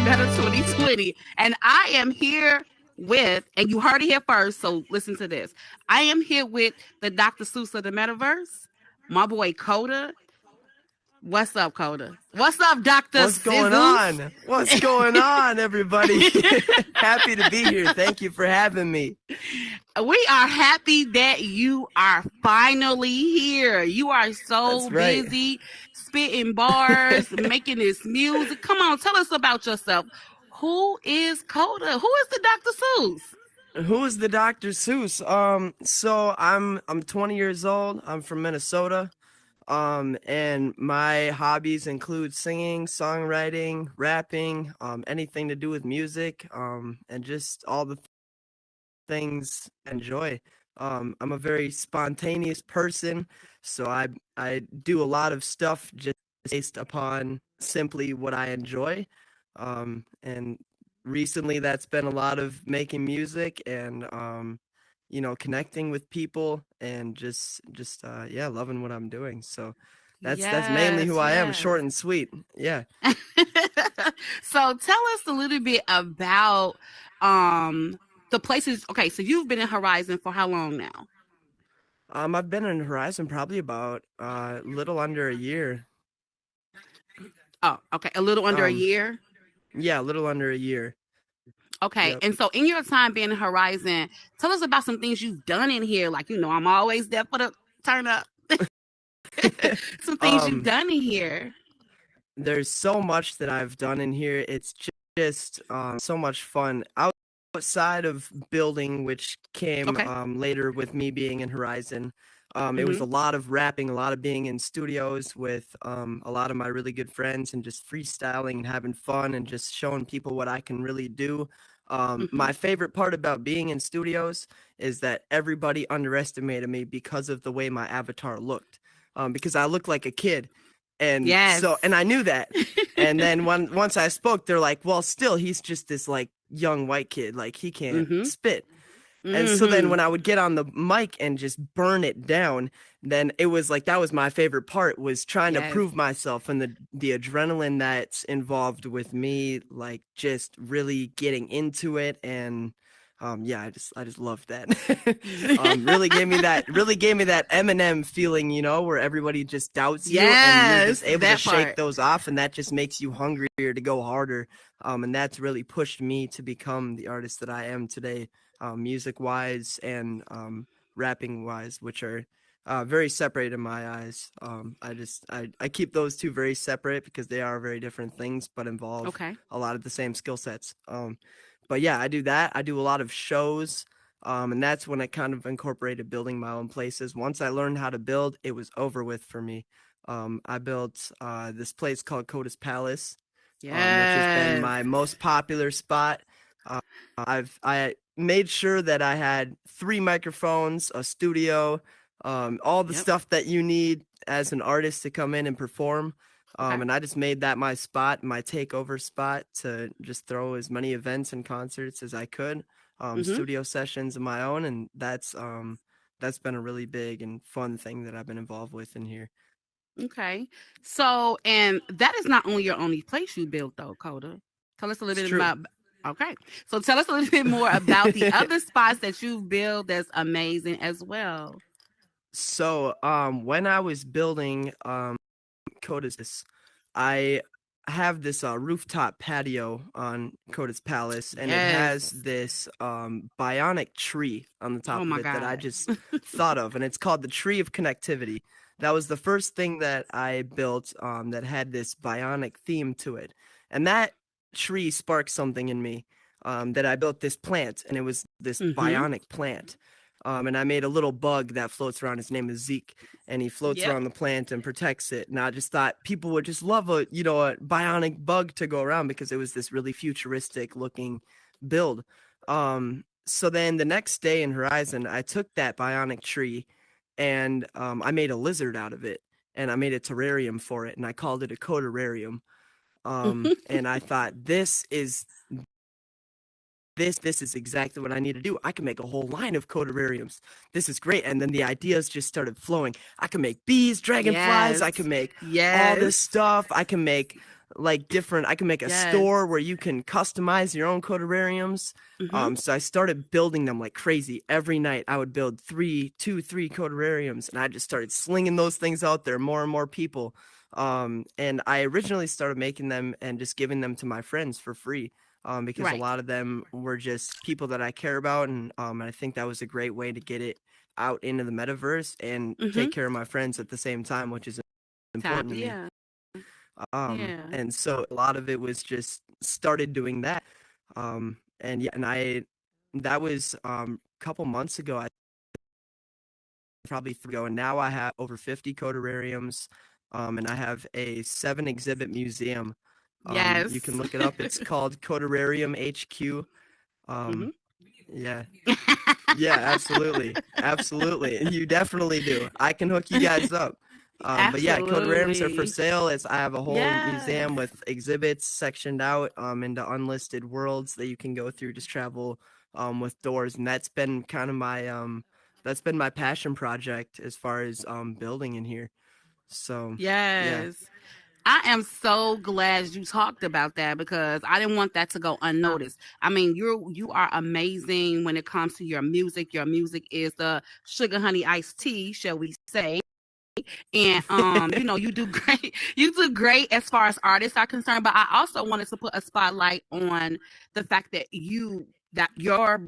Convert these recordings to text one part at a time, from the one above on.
Meta 2020. And I am here with, and you heard it here first, so listen to this. I am here with the Dr. Seuss of the Metaverse, my boy Koda. What's up, Koda? What's up, Dr. What's going on? What's going on, everybody? Happy to be here. Thank you for having me. We are happy that you are finally here. You are so right. busy spitting bars, making this music. Come on, tell us about yourself. Who is Koda? Who is the Dr. Seuss? Who is the Dr. Seuss? So I'm 20 years old. I'm from Minnesota. And my hobbies include singing, songwriting, rapping, anything to do with music, and just all the things I enjoy. I'm a very spontaneous person, so I do a lot of stuff just based upon simply what I enjoy. And recently that's been a lot of making music and connecting with people and just loving what I'm doing. So that's mainly who I am, short and sweet. Yeah. So tell us a little bit about the places. Okay, so you've been in Horizon for how long now? I've been in Horizon probably about a little under a year. Oh, okay. A little under a year? Yeah, a little under a year. Okay. Yep. And so in your time being in Horizon, tell us about some things you've done in here. Like, I'm always there for the turn up. Some things you've done in here. There's so much that I've done in here. It's just so much fun. Outside of building, which came later with me being in Horizon, it was a lot of rapping, a lot of being in studios with a lot of my really good friends and just freestyling and having fun and just showing people what I can really do. My favorite part about being in studios is that everybody underestimated me because of the way my avatar looked, because I looked like a kid. And and I knew that. And then once I spoke, they're like, well, still, he's just this like young white kid, like he can't spit. And so then when I would get on the mic and just burn it down, then it was like, that was my favorite part, was trying to prove myself, and the adrenaline that's involved with me, like just really getting into it. And I just loved that. Really gave me that Eminem feeling, where everybody just doubts you and you're just able to shake those off, and that just makes you hungrier to go harder. And that's really pushed me to become the artist that I am today, music wise and rapping wise, which are very separate in my eyes. I keep those two very separate because they are very different things, but involve a lot of the same skill sets. But yeah, I do that. I do a lot of shows, and that's when I kind of incorporated building my own places. Once I learned how to build, it was over with for me. I built this place called Koda's Palace, which has been my most popular spot. I made sure that I had 3 microphones, a studio, all the stuff that you need as an artist to come in and perform. And I just made that my spot, my takeover spot, to just throw as many events and concerts as I could, studio sessions of my own. And that's been a really big and fun thing that I've been involved with in here. Okay. So, and that is not only your only place you built though, Koda. Tell us a little bit about, so tell us a little bit more about the other spots that you've built that's amazing as well. So, when I was building, Koda's, I have this rooftop patio on Koda's Palace, and it has this bionic tree on the top of it that I just thought of, and it's called the Tree of Connectivity. That was the first thing that I built that had this bionic theme to it, and that tree sparked something in me, that I built this plant, and it was this bionic plant. And I made a little bug that floats around. His name is Zeke, and he floats around the plant and protects it. And I just thought people would just love a bionic bug to go around, because it was this really futuristic looking build. So then the next day in Horizon, I took that bionic tree and I made a lizard out of it, and I made a terrarium for it, and I called it a Kodararium. And I thought, this is exactly what I need to do. I can make a whole line of Kodarariums. This is great. And then the ideas just started flowing. I can make bees, dragonflies. I can make all this stuff. I can make like different. I can make a Yes. store where you can customize your own codariums. Mm-hmm. So I started building them like crazy. Every night I would build three codariums, and I just started slinging those things out there, more and more people. And I originally started making them and just giving them to my friends for free. Because a Right. lot of them were just people that I care about, and I think that was a great way to get it out into the metaverse and Mm-hmm. take care of my friends at the same time, which is important to me. Yeah. Yeah. And so a lot of it was just started doing that. And yeah, and I that was a couple months ago, I probably 3 ago, and now I have over 50 codariums, and I have a 7 exhibit museum. You Yes. can look it up. It's called Codarium HQ. Mm-hmm. Um, yeah, yeah, absolutely. Absolutely. You definitely do. I can hook you guys up. But yeah, Codorariums are for Absolutely. sale. I have a whole Yes. museum with exhibits sectioned out into unlisted worlds that you can go through, just travel with doors. And that's been my passion project as far as building in here. So yeah. Yes. I am so glad you talked about that because I didn't want that to go unnoticed. I mean, you are amazing when it comes to your music. Your music is the sugar honey iced tea, shall we say? And you do great. You do great as far as artists are concerned. But I also wanted to put a spotlight on the fact that your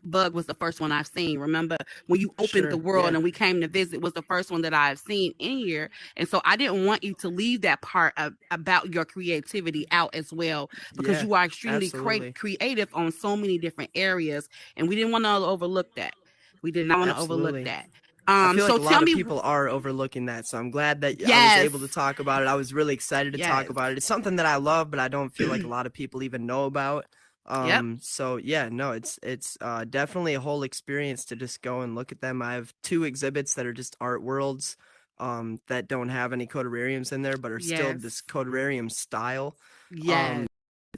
bug was the first one I've seen. Remember when you opened the Sure. world Yeah. and we came to visit was the first one that I've seen in here. And so I didn't want you to leave that part about your creativity out as well because Yeah. you are extremely Absolutely. creative on so many different areas, and we didn't want to overlook that. We did not want to overlook Absolutely. that. I feel like So a lot tell of me, people are overlooking that, so I'm glad that I was yes, able to talk about it. I was really excited to talk yes, about it. It's something that I love, but I don't feel like a lot of people even know about. yep, So yeah, no, it's definitely a whole experience to just go and look at them. I have 2 exhibits that are just art worlds, that don't have any codariums in there, but are still yes, this codarium style. yes, Um,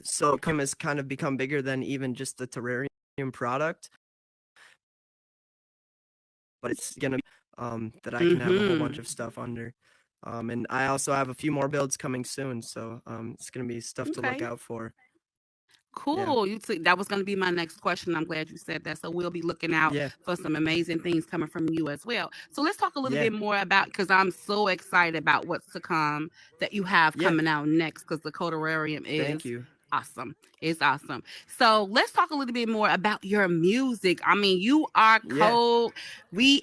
so Kim has kind of become bigger than even just the terrarium product, but it's gonna be that I can have a whole bunch mm-hmm. of stuff under. And I also have a few more builds coming soon, so it's gonna be stuff to look Okay. out for. Yeah, Cool. That was going to be my next question. I'm glad you said that. So we'll be looking out yeah, for some amazing things coming from you as well. So let's talk a little yeah. bit more about because I'm so excited about what's to come that you have Yeah, coming out next because the Codorarium thank is you. awesome. It's awesome. So let's talk a little bit more about your music. I mean, you are Yeah, Code.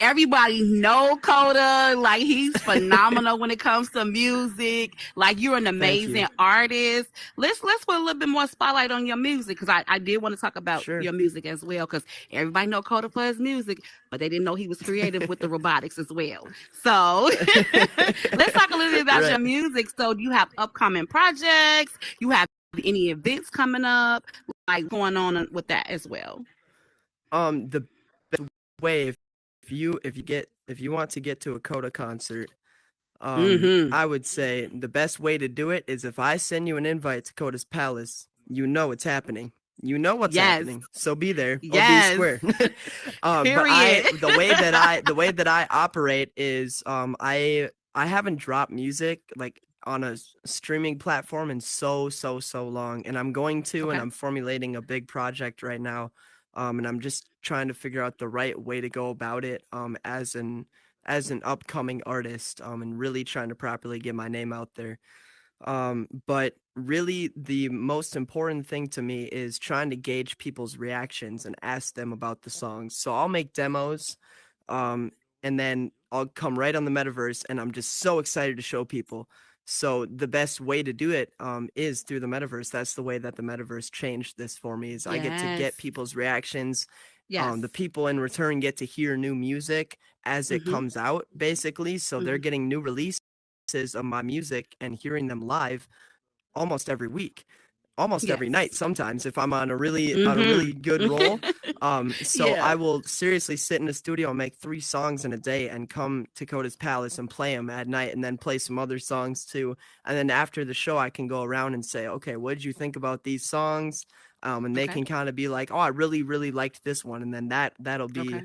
Everybody know Coda. Like he's phenomenal when it comes to music. Like you're an thank amazing you. artist. Let's put a little bit more spotlight on your music because I did want to talk about Sure. your music as well because everybody know Coda for his music, but they didn't know he was creative with the robotics as well. So let's talk a little bit about your Right. music. So do you have upcoming projects? You have any events coming up? Like going on with that as well? The best way if you want to get to a Coda concert, Mm-hmm. I would say the best way to do it is if I send you an invite to Coda's Palace, you know it's happening. You know what's Yes. happening. So be there or be Yes. square. But Period. the way that I operate is I haven't dropped music like on a streaming platform in so long, and I'm going to, and Okay. I'm formulating a big project right now. And I'm just trying to figure out the right way to go about it as an upcoming artist, and really trying to properly get my name out there. But really, the most important thing to me is trying to gauge people's reactions and ask them about the songs. So I'll make demos, um, and then I'll come right on the metaverse, and I'm just so excited to show people. So the best way to do it is through the metaverse. That's the way that the metaverse changed this for me. Is I get to Yes. get people's reactions. Yes. The people in return get to hear new music as it Mm-hmm. comes out, basically. So they're Mm-hmm. getting new releases of my music and hearing them live almost every week, almost every night Yes. sometimes if I'm on a really good Mm-hmm. roll. So Yeah. I will seriously sit in a studio and make 3 songs in a day and come to Coda's Palace and play them at night and then play some other songs too. And then after the show, I can go around and say, okay, what did you think about these songs? And they Okay. can kind of be like, oh, I really liked this one. And then that'll be, Okay.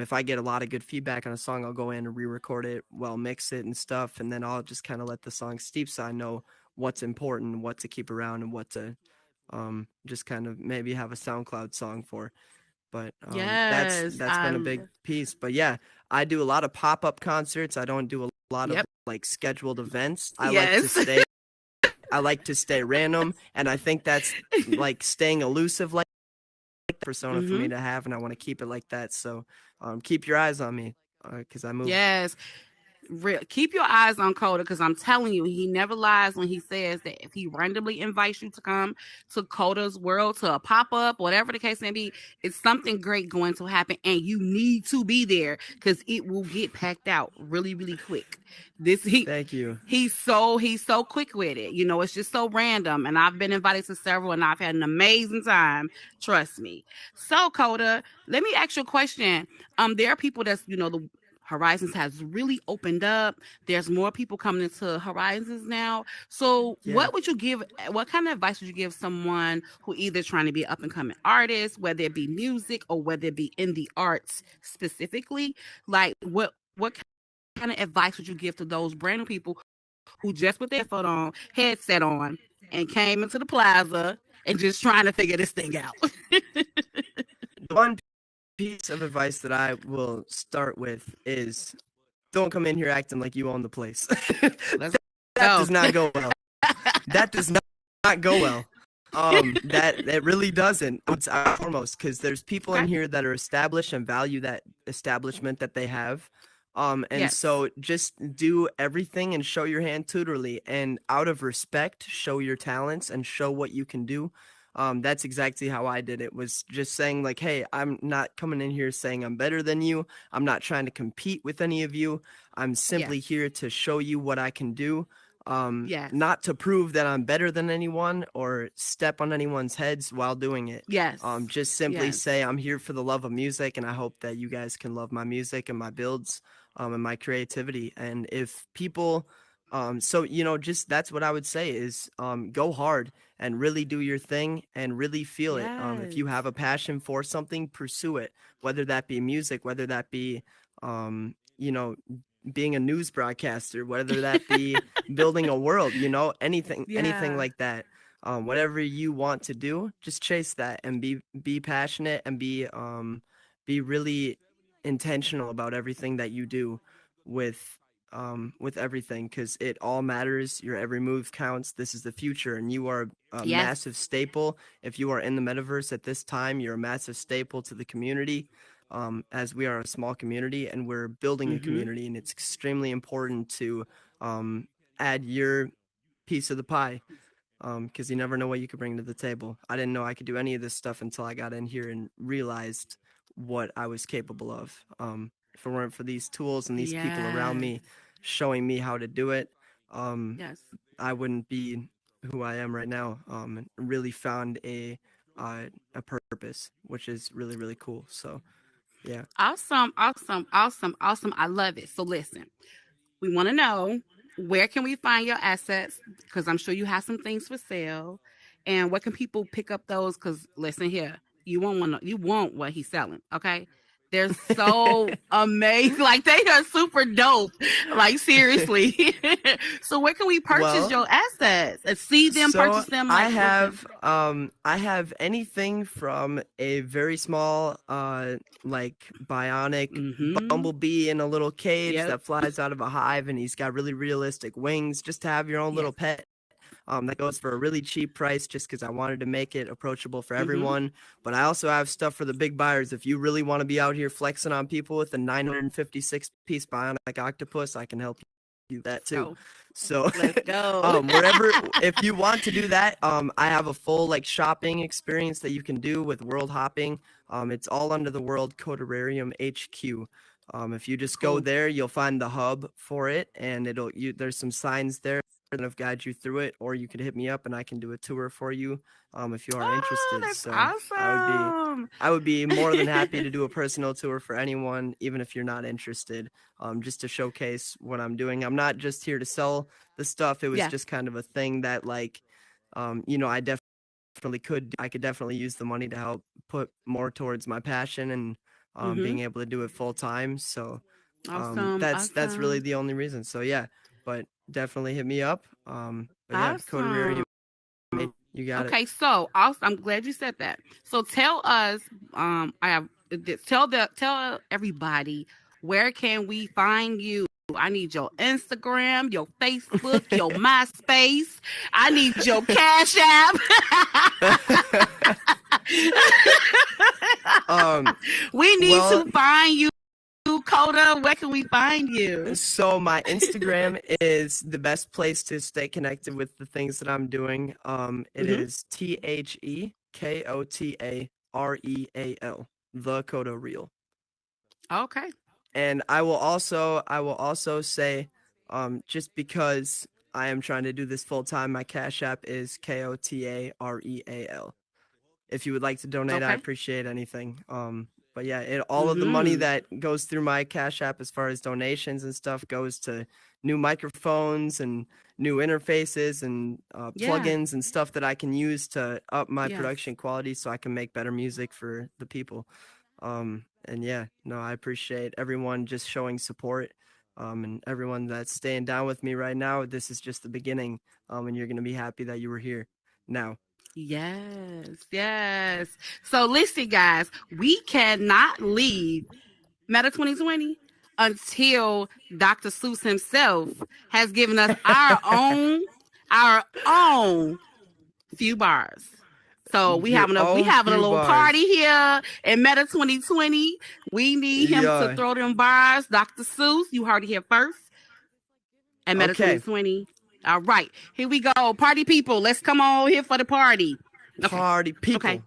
if I get a lot of good feedback on a song, I'll go in and re-record it, well, mix it and stuff, and then I'll just kind of let the song steep so I know what's important, what to keep around, and what to just kind of maybe have a SoundCloud song for. But Yes. that's been a big piece. But yeah, I do a lot of pop-up concerts. I don't do a lot of Yep. like scheduled events. Yes. I like to stay random, and I think that's like staying elusive, like persona for me Mhm. to have, and I want to keep it like that. So keep your eyes on me because I move. Yes. Keep your eyes on Coda, because I'm telling you, he never lies when he says that if he randomly invites you to come to Coda's world, to a pop up, whatever the case may be, it's something great going to happen, and you need to be there because it will get packed out really, really quick. This he. Thank you. He's so quick with it. It's just so random. And I've been invited to several and I've had an amazing time. Trust me. So, Coda, let me ask you a question. There are people that's, the Horizons has really opened up. There's more people coming into Horizons now. So, Yeah. what kind of advice would you give someone who either trying to be an up and coming artist, whether it be music or whether it be in the arts specifically? Like, what kind of advice would you give to those brand new people who just put their headset on, and came into the plaza and just trying to figure this thing out? The one piece of advice that I will start with is don't come in here acting like you own the place. Let's That go. does not go well. That does not go well. That really doesn't. It's foremost because there's people in Okay. here that are established and value that establishment that they have. And Yes. so just do everything and show your hand tutorly, and out of respect, show your talents and show what you can do. That's exactly how I did it, was just saying like, hey, I'm not coming in here saying I'm better than you. I'm not trying to compete with any of you. I'm simply Yes. here to show you what I can do. Yes. Not to prove that I'm better than anyone or step on anyone's heads while doing it. Yes. Just simply Yes. say I'm here for the love of music, and I hope that you guys can love my music and my builds, and my creativity. And if people, so just that's what I would say is go hard and really do your thing and really feel it. If Yes. you have a passion for something, pursue it, whether that be music, whether that be, um, you know, being a news broadcaster, whether that be building a world, anything Yeah. like that. Whatever you want to do, just chase that and be passionate and be really intentional about everything that you do with with everything, because it all matters. Your every move counts. This is the future, and you are a Yes. massive staple. If you are in the metaverse at this time, you're a massive staple to the community, as we are a small community and we're building a Mm-hmm. community, and it's extremely important to add your piece of the pie, because you never know what you could bring to the table. I didn't know I could do any of this stuff until I got in here and realized what I was capable of. If it weren't for these tools and these people around Yes. me showing me how to do it, Yes. I wouldn't be who I am right now. And really found a purpose, which is really really cool. So yeah. Awesome. Awesome. Awesome. Awesome. I love it. So listen. We want to know, where can we find your assets? Because I'm sure you have some things for sale. And where can people pick up those? Because listen here, you want what he's selling. Okay, they're so amazing. Like, they are super dope. Like, seriously. So where can we purchase Well, your assets and see them, so purchase them? Like, listen. I have anything from a very small like bionic Mm-hmm. bumblebee in a little cage Yep. that flies out of a hive, and he's got really realistic wings, just to have your own little Yes. pet. That goes for a really cheap price, just because I wanted to make it approachable for Mm-hmm. everyone. But I also have stuff for the big buyers. If you really want to be out here flexing on people with a 956-piece bionic octopus, I can help you with that Let's too. go. So, Let's go. wherever, if you want to do that, I have a full like shopping experience that you can do with world hopping. It's all under the World Codarium HQ. If you just go Cool. there, you'll find the hub for it, and there's some signs there kind of guide you through it, or you could hit me up and I can do a tour for you, if you are Oh, interested. that's So awesome. I would be more than happy to do a personal tour for anyone, even if you're not interested, just to showcase what I'm doing. I'm not just here to sell the stuff. It was Yeah. just kind of a thing that like, I definitely I could definitely use the money to help put more towards my passion and Mm-hmm. being able to do it full time. So Awesome. that's really Awesome. the only reason. So yeah, but definitely hit me up. But yeah, Coda, you got it. Okay, so also, I'm glad you said that. So tell us, tell everybody, where can we find you? I need your Instagram, your Facebook, your MySpace. I need your Cash App. We need to find you, Coda. Where can we find you? So my Instagram is the best place to stay connected with the things that I'm doing. It is TheKotaReal, the Coda Real. Okay. And I will also say, just because I am trying to do this full time, my Cash App is KotaReal. If you would like to donate, I appreciate anything. But yeah, all of the money that goes through my Cash App as far as donations and stuff goes to new microphones and new interfaces and plugins and stuff that I can use to up my production quality so I can make better music for the people. And yeah, no, I appreciate everyone just showing support, and everyone that's staying down with me right now. This is just the beginning, and you're going to be happy that you were here now. Yes. So listen, guys, we cannot leave Meta 2020 until Dr. Seuss himself has given us our own few bars. So we having a little party here in Meta 2020. We need him to throw them bars. Dr. Seuss, you heard it here first. And Meta 2020. All right, here we go. Party people, let's come on here for the party. Party people. Okay.